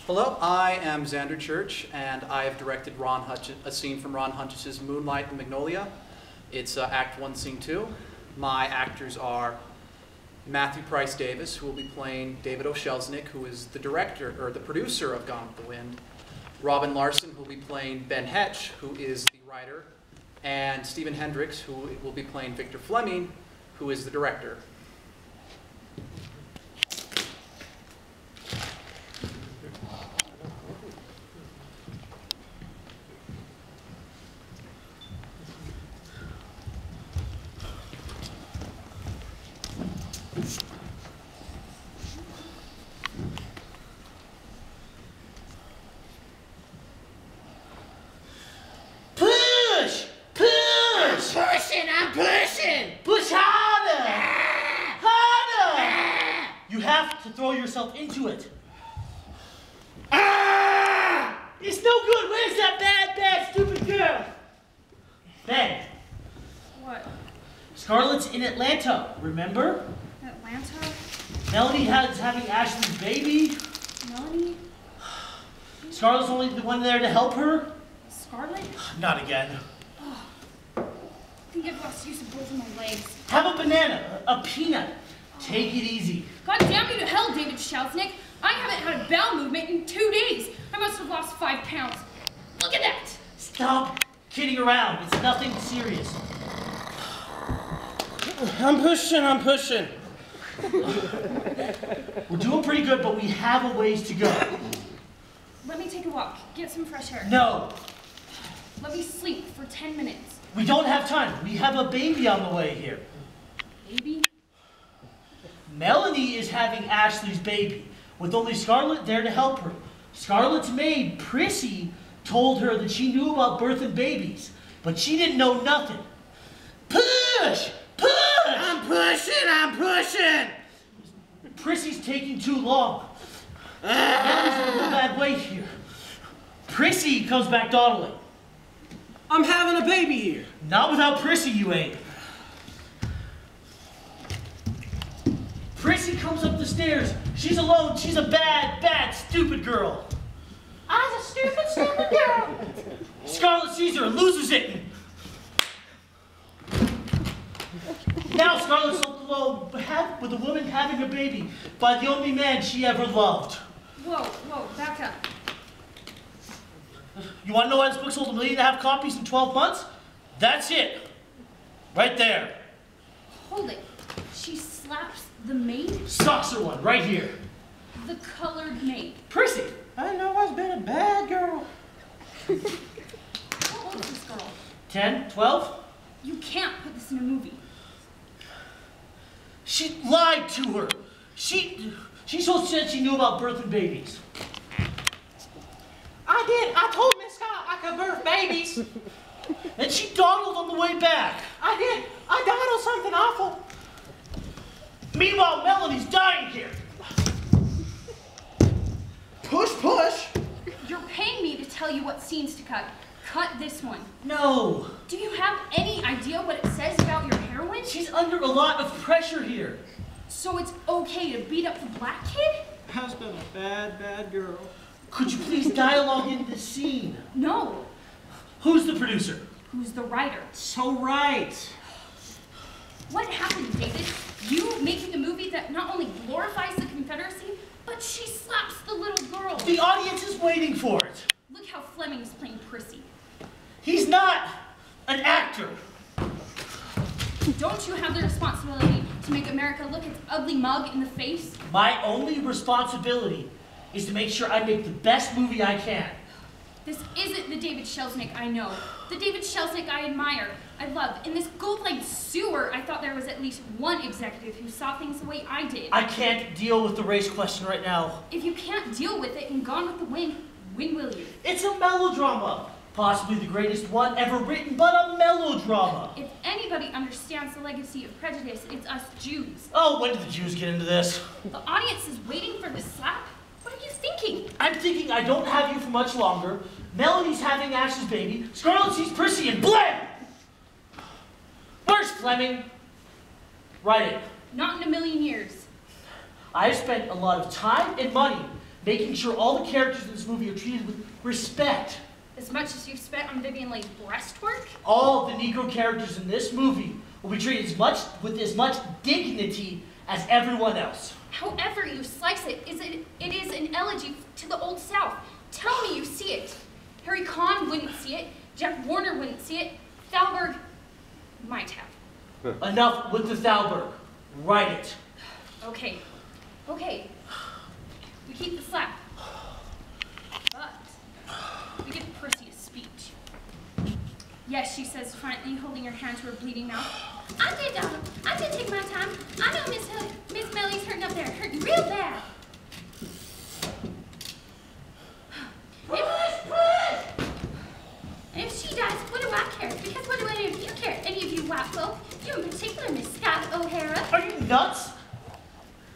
Hello, I am Xander Church, and I have directed a scene from Ron Hunch's Moonlights and Magnolias. It's Act 1, Scene 2. My actors are Matthew Price Davis, who will be playing David O'Shelznick, who is the director, or the producer of Gone with the Wind. Robin Larson, who will be playing Ben Hetch, who is the writer. And Stephen Hendricks, who will be playing Victor Fleming, who is the director. I'm pushing! Push harder! Harder! You have to throw yourself into it. It's no good. Where's that bad, stupid girl? Ben. What? Scarlett's in Atlanta, remember? Atlanta? Melanie is having Ashley's baby. Melanie? Scarlett's only the one there to help her. Scarlett? Not again. I think I've lost use of both of my legs. Have a banana, a peanut. Take it easy. God damn you to hell, David Shelsnick. I haven't had a bowel movement in 2 days. I must have lost 5 pounds. Look at that. Stop kidding around. It's nothing serious. I'm pushing. We're doing pretty good, but we have a ways to go. Let me take a walk. Get some fresh air. No. Let me sleep for 10 minutes. We don't have time. We have a baby on the way here. Baby? Melanie is having Ashley's baby, with only Scarlett there to help her. Scarlett's maid, Prissy, told her that she knew about birthing babies, but she didn't know nothing. Push! Push! I'm pushing! Prissy's taking too long. Melanie's in a real bad way here. Prissy comes back dawdling. I'm having a baby here. Not without Prissy, you ain't. Prissy comes up the stairs. She's alone. She's a bad, stupid girl. I was a stupid girl. Scarlett sees her and loses it. Now Scarlett's alone with a woman having a baby by the only man she ever loved. Whoa, back up. You want to know why this book sold 1.5 million copies in 12 months? That's it. Right there. Hold it. She slaps the maid? Socks are one, right here. The colored maid. Prissy. I know I've been a bad girl. How old is this girl? 10, 12? You can't put this in a movie. She lied to her. She so said she knew about birthing babies. I did. I told Miss Scott I could birth babies. And she dawdled on the way back. I did. I dawdled something awful. Meanwhile, Melanie's dying here. Push. You're paying me to tell you what scenes to cut. Cut this one. No. Do you have any idea what it says about your heroine? She's under a lot of pressure here. So it's okay to beat up the black kid? I've been a bad girl. Could you please dialogue in this scene? No. Who's the producer? Who's the writer? So right. What happened, David? You making a movie that not only glorifies the Confederacy, but she slaps the little girl. The audience is waiting for it. Look how Fleming is playing Prissy. He's not an actor. Don't you have the responsibility to make America look its ugly mug in the face? My only responsibility is to make sure I make the best movie I can. This isn't the David Shelsnick I know. The David Shelsnick I admire, I love. In this gold-legged sewer, I thought there was at least one executive who saw things the way I did. I can't deal with the race question right now. If you can't deal with it in Gone with the Wind, when will you? It's a melodrama. Possibly the greatest one ever written, but a melodrama. If anybody understands the legacy of prejudice, it's us Jews. Oh, when did the Jews get into this? The audience is waiting for the slap. What are you thinking? I'm thinking I don't have you for much longer. Melanie's having Ash's baby. Scarlett sees Prissy and blam! Where's Fleming? Write it. Not in a million years. I've spent a lot of time and money making sure all the characters in this movie are treated with respect. As much as you've spent on Vivian Leigh's breastwork? All the Negro characters in this movie will be treated with as much dignity as everyone else. However you slice it, it is an elegy to the Old South. Tell me you see it. Harry Conn wouldn't see it. Jeff Warner wouldn't see it. Thalberg might have. Enough with the Thalberg. Write it. Okay. Okay. We keep the slap. But we give Prissy a speech. Yes, she says frantically, holding her hand to her bleeding mouth. I did take my time. I know Miss Mellie's hurting up there, hurting real bad. If she dies, what do I care? Because what do any of you care? Any of you white folk? You in particular, Miss Scarlett O'Hara. Are you nuts?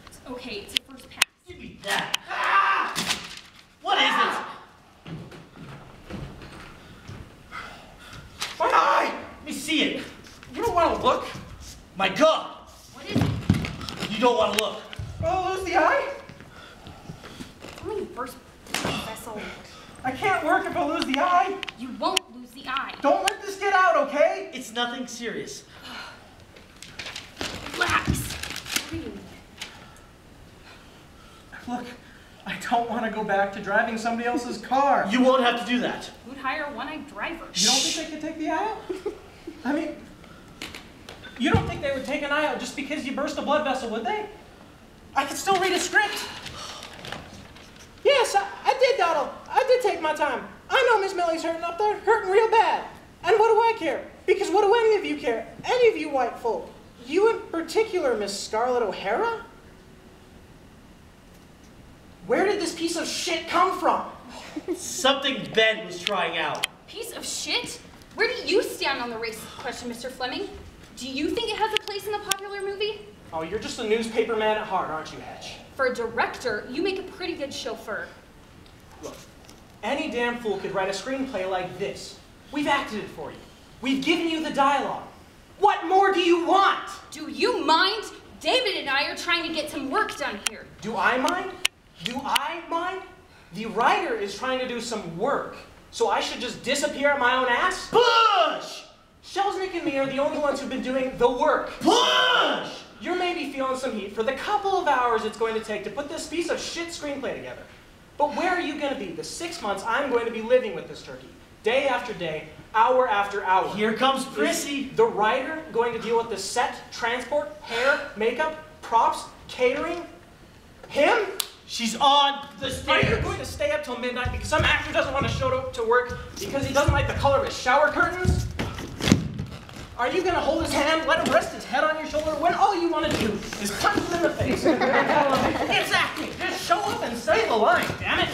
It's okay, it's a first pass. Give me that. Ah! What is it? My eye! Let me see it. You don't want to look? My God! What is it? You don't want to look. Oh, lose the eye? Only first vessel. I can't work if I lose the eye. You won't lose the eye. Don't let this get out, okay? It's nothing serious. Relax. Breathe. Look, I don't want to go back to driving somebody else's car. You won't have to do that. Who'd hire a one-eyed driver? You don't think they could take the eye out? I mean, you don't think they would take an eye out just because you burst a blood vessel, would they? I could still read a script. Yes, I did, Donald. I did take my time. I know Miss Millie's hurting up there, hurting real bad. And what do I care? Because what do any of you care? Any of you white folk? You in particular, Miss Scarlett O'Hara? Where did this piece of shit come from? Something Ben was trying out. Piece of shit? Where do you stand on the race question, Mr. Fleming? Do you think it has a place in the popular movie? Oh, you're just a newspaper man at heart, aren't you, Hedge? For a director, you make a pretty good chauffeur. Look, any damn fool could write a screenplay like this. We've acted it for you. We've given you the dialogue. What more do you want? Do you mind? David and I are trying to get some work done here. Do I mind? Do I mind? The writer is trying to do some work, so I should just disappear at my own ass? Push! Shelsnick and me are the only ones who've been doing the work. Push! You're maybe feeling some heat for the couple of hours it's going to take to put this piece of shit screenplay together. But where are you going to be the 6 months I'm going to be living with this turkey? Day after day, hour after hour. Here comes Prissy. Is the writer going to deal with the set, transport, hair, makeup, props, catering? Him? She's on the Are you stairs. going to stay up till midnight because some actor doesn't want to show up to work because he doesn't like the color of his shower curtains? Are you going to hold his hand, let him rest his head on your shoulder, when all you want to do is punch him in the face and tell him, it's acting, just show up and say the line, damn it.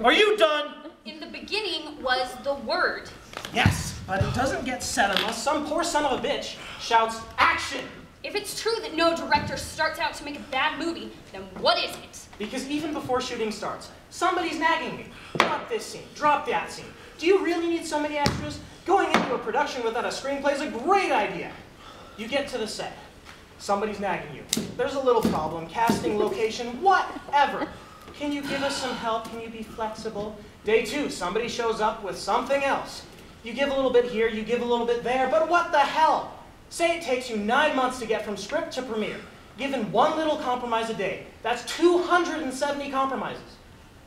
Are you done? In the beginning was the word. Yes, but it doesn't get said unless some poor son of a bitch shouts, action. If it's true that no director starts out to make a bad movie, then what is it? Because even before shooting starts, somebody's nagging me. Drop this scene, drop that scene. Do you really need so many extras? Going into a production without a screenplay is a great idea. You get to the set. Somebody's nagging you. There's a little problem, casting, location, whatever. Can you give us some help? Can you be flexible? Day 2, somebody shows up with something else. You give a little bit here, you give a little bit there, but what the hell? Say it takes you 9 months to get from script to premiere. Given one little compromise a day, that's 270 compromises.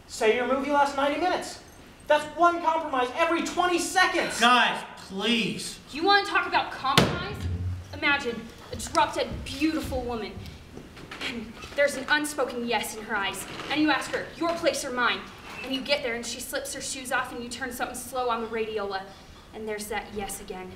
Say your movie lasts 90 minutes. That's one compromise every 20 seconds. Guys, please. You want to talk about compromise? Imagine a drop-dead beautiful woman, and there's an unspoken yes in her eyes, and you ask her, your place or mine, and you get there and she slips her shoes off and you turn something slow on the radiola, and there's that yes again.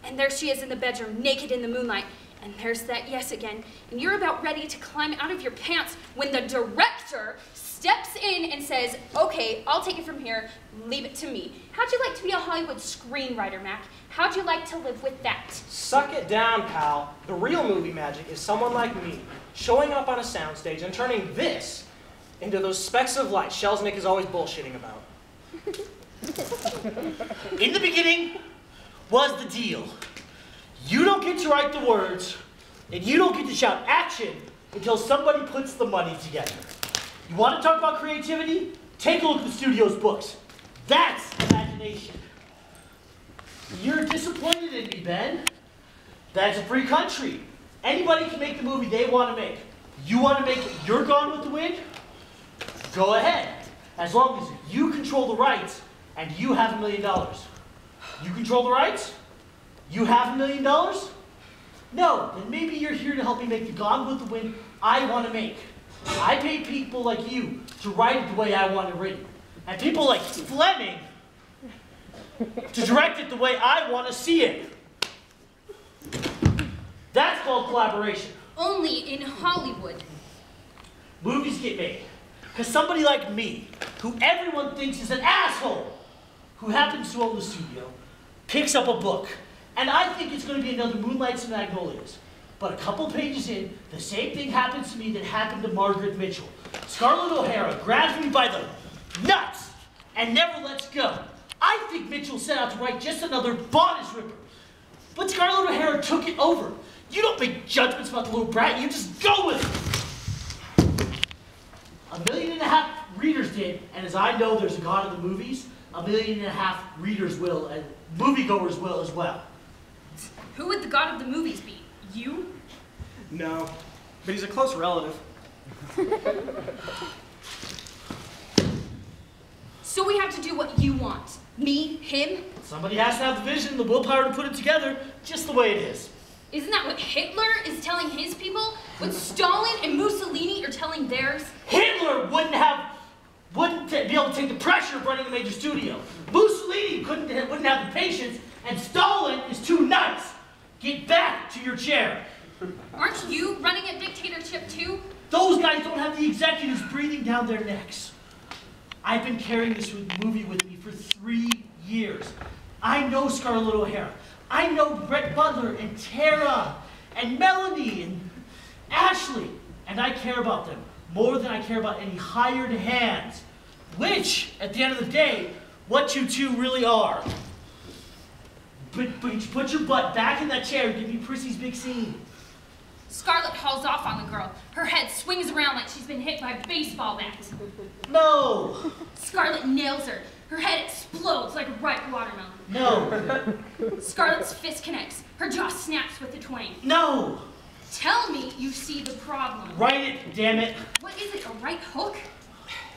And there she is in the bedroom, naked in the moonlight, and there's that yes again, and you're about ready to climb out of your pants when the director steps in and says, okay, I'll take it from here, leave it to me. How'd you like to be a Hollywood screenwriter, Mac? How'd you like to live with that? Suck it down, pal. The real movie magic is someone like me showing up on a soundstage and turning this into those specks of light Shelsnick is always bullshitting about. In the beginning was the deal. You don't get to write the words, and you don't get to shout action until somebody puts the money together. You want to talk about creativity? Take a look at the studio's books. That's imagination. You're disappointed in me, Ben. That's a free country. Anybody can make the movie they want to make. You want to make You're Gone with the Wind? Go ahead. As long as you control the rights and you have $1 million. You control the rights? You have $1 million? No, then maybe you're here to help me make the Gone with the Wind I want to make. I pay people like you to write it the way I want it written. And people like Fleming to direct it the way I want to see it. That's called collaboration. Only in Hollywood. Movies get made because somebody like me, who everyone thinks is an asshole, who happens to own the studio, picks up a book. And I think it's going to be another Moonlights and Magnolias. But a couple pages in, the same thing happens to me that happened to Margaret Mitchell. Scarlett O'Hara grabs me by the nuts and never lets go. I think Mitchell set out to write just another bodice ripper. But Scarlett O'Hara took it over. You don't make judgments about the little brat, you just go with it. 1.5 million readers did, and as I know there's a God of the movies, 1.5 million readers will, and moviegoers will as well. Who would the god of the movies be? You? No, but he's a close relative. So we have to do what you want. Me, him? Somebody has to have the vision and the willpower to put it together just the way it is. Isn't that what Hitler is telling his people? What Stalin and Mussolini are telling theirs? Hitler wouldn't be able to take the pressure of running a major studio. Mussolini wouldn't have the patience, and Stalin is too nice. Get back to your chair. Aren't you running a dictatorship too? Those guys don't have the executives breathing down their necks. I've been carrying this movie with me for 3 years. I know Scarlett O'Hara. I know Brett Butler and Tara and Melanie and Ashley. And I care about them more than I care about any hired hands. Which, at the end of the day, what you two really are. But put your butt back in that chair and give me Prissy's big scene. Scarlett hauls off on the girl. Her head swings around like she's been hit by a baseball bat. No. Scarlett nails her. Her head explodes like a ripe watermelon. No. Scarlett's fist connects. Her jaw snaps with a twang. No. Tell me you see the problem. Write it, damn it. What is it, a right hook?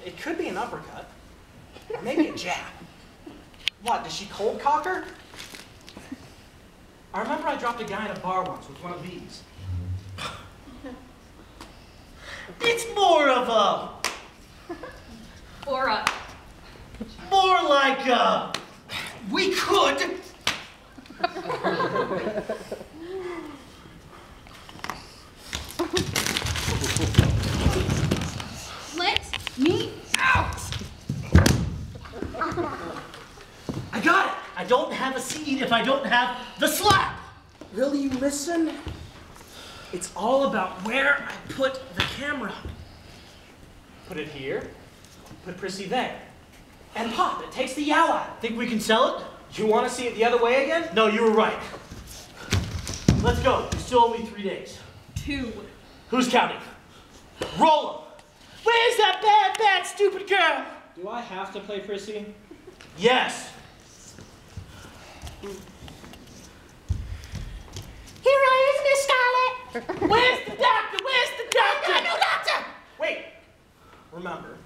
It could be an uppercut. Or maybe a jab. What, does she cold cock her? I remember I dropped a guy in a bar once with one of these. It's more of a... Or a... More like a... We could... Let me out! I got it! I don't have a scene if I don't have the slap! Will you listen? It's all about where I put the camera. Put it here, put Prissy there. And pop, it takes the yow out. Think we can sell it? You want to see it the other way again? No, you were right. Let's go. There's still only 3 days. 2. Who's counting? Roll 'em. Where's that bad, stupid girl? Do I have to play Prissy? Yes. Here I is, Miss Scarlett. Where's the doctor? Where's the doctor? No doctor. Wait. Remember,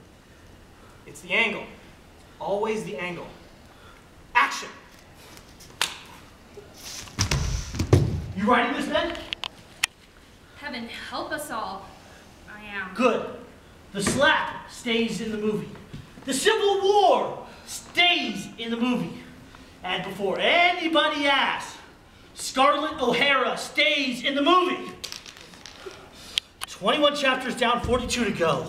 it's the angle. Always the angle. Action. You writing this, Ben? Heaven help us all. I am. Good. The slap stays in the movie. The Civil War stays in the movie. And before anybody asks, Scarlett O'Hara stays in the movie. 21 chapters down, 42 to go.